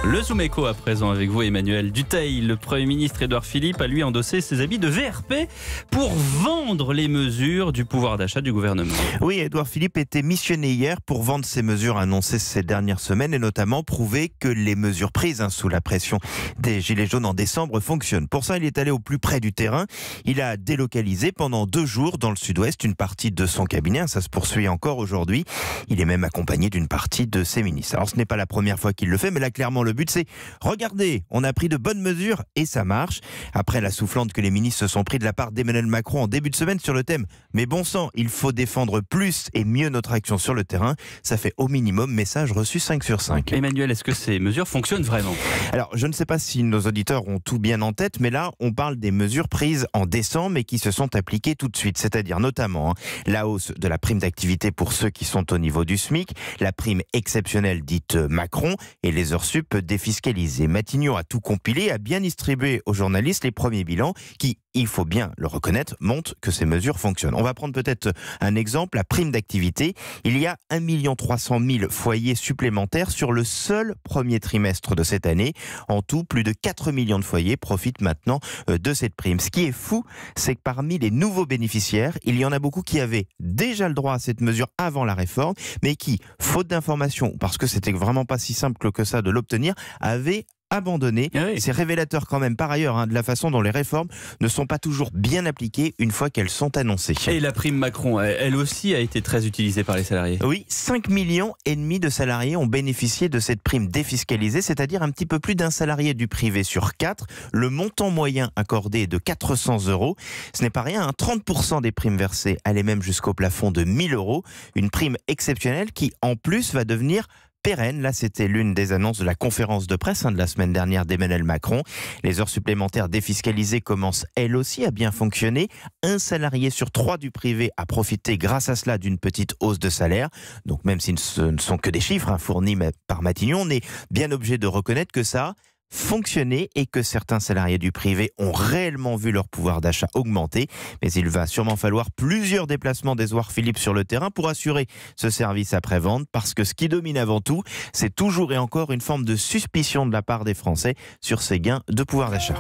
Le Zoom Echo à présent avec vous, Emmanuel Dutheil. Le Premier ministre Édouard Philippe a lui endossé ses habits de VRP pour vendre les mesures du pouvoir d'achat du gouvernement. Oui, Édouard Philippe était missionné hier pour vendre ces mesures annoncées ces dernières semaines et notamment prouver que les mesures prises sous la pression des Gilets jaunes en décembre fonctionnent. Pour ça, il est allé au plus près du terrain. Il a délocalisé pendant 2 jours dans le sud-ouest une partie de son cabinet. Ça se poursuit encore aujourd'hui. Il est même accompagné d'une partie de ses ministres. Alors, ce n'est pas la première fois qu'il le fait, mais là, clairement, le but, c'est regardez, on a pris de bonnes mesures et ça marche. Après la soufflante que les ministres se sont pris de la part d'Emmanuel Macron en début de semaine sur le thème « Mais bon sang, il faut défendre plus et mieux notre action sur le terrain », ça fait au minimum message reçu 5 sur 5. Emmanuel, est-ce que ces mesures fonctionnent vraiment ? Alors, je ne sais pas si nos auditeurs ont tout bien en tête, mais là, on parle des mesures prises en décembre et qui se sont appliquées tout de suite. C'est-à-dire notamment la hausse de la prime d'activité pour ceux qui sont au niveau du SMIC, la prime exceptionnelle dite Macron et les heures sup défiscalisées. Matignon a tout compilé, a bien distribué aux journalistes les premiers bilans qui, il faut bien le reconnaître, montrent que ces mesures fonctionnent. On va prendre peut-être un exemple, la prime d'activité. Il y a 1 300 000 foyers supplémentaires sur le seul premier trimestre de cette année. En tout, plus de 4 millions de foyers profitent maintenant de cette prime. Ce qui est fou, c'est que parmi les nouveaux bénéficiaires, il y en a beaucoup qui avaient déjà le droit à cette mesure avant la réforme, mais qui, faute d'informations, parce que c'était vraiment pas si simple que ça de l'obtenir, avaient abandonné. Ah oui. C'est révélateur quand même par ailleurs de la façon dont les réformes ne sont pas toujours bien appliquées une fois qu'elles sont annoncées. Et la prime Macron, elle aussi a été très utilisée par les salariés. Oui, 5,5 millions de salariés ont bénéficié de cette prime défiscalisée, c'est-à-dire un petit peu plus d'un salarié du privé sur 4. Le montant moyen accordé est de 400 €. Ce n'est pas rien, 30% des primes versées allaient même jusqu'au plafond de 1 000 €. Une prime exceptionnelle qui, en plus, va devenir pérenne. Là, c'était l'une des annonces de la conférence de presse de la semaine dernière d'Emmanuel Macron. Les heures supplémentaires défiscalisées commencent elles aussi à bien fonctionner. 1 salarié sur 3 du privé a profité grâce à cela d'une petite hausse de salaire. Donc même si ce ne sont que des chiffres fournis par Matignon, on est bien obligé de reconnaître que ça a fonctionné et que certains salariés du privé ont réellement vu leur pouvoir d'achat augmenter. Mais il va sûrement falloir plusieurs déplacements d'Édouard Philippe sur le terrain pour assurer ce service après-vente, parce que ce qui domine avant tout, c'est toujours et encore une forme de suspicion de la part des Français sur ces gains de pouvoir d'achat.